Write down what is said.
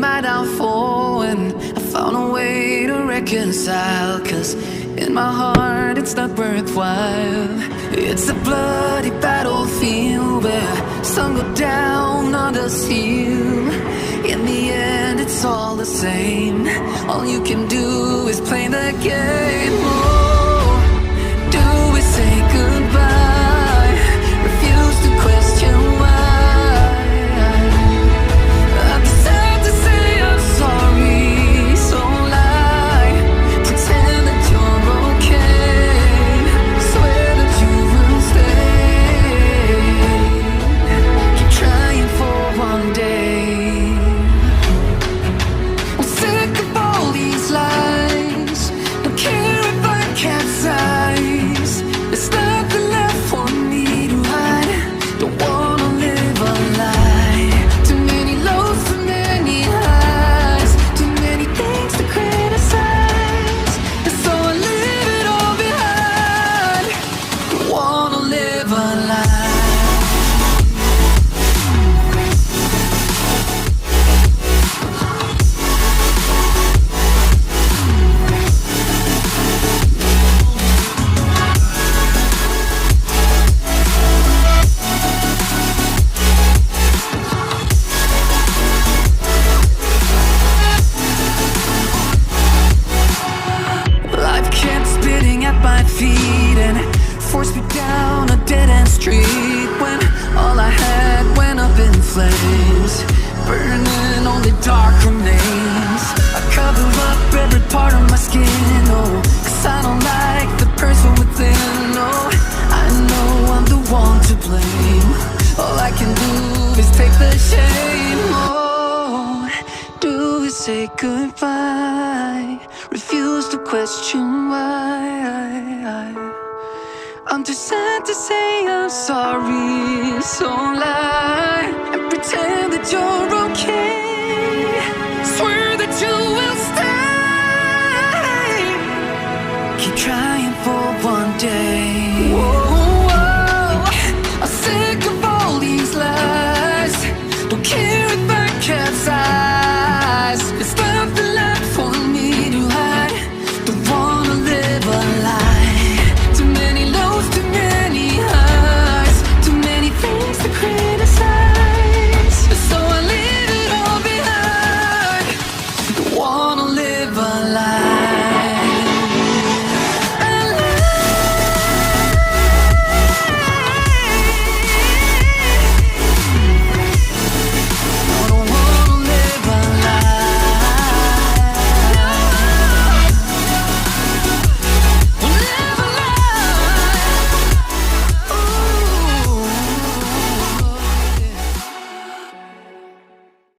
my downfall when I found a way to reconcile. Cause in my heart it's not worthwhile. It's a bloody battlefield where some go down, others heal. In the end it's all the same. All you can do is play the game. Oh, do we say goodbye? Refuse to question why. I'm sad to say I'm sorry, so lie. Pretend that you're okay. Swear that you will stay. Keep trying for one day. I'm sick of all these lies. Don't care if I capsize. There's nothing left for me to hide. Don't wanna live a lie. Too many lows, too many highs. Too many things to criticize. And so I leave it all behind. Don't wanna live a lie. Life kept spitting at my feet and forced me down a dead-end street when all I had went up in flames, burning only dark remains. I cover up every part of my skin, oh, cause I don't like the person within, oh. I know I'm the one to blame. All I can do is take the shame, oh. Do we say goodbye? Refuse to question why. I'm too sad to say I'm sorry, so lie and pretend that you're okay.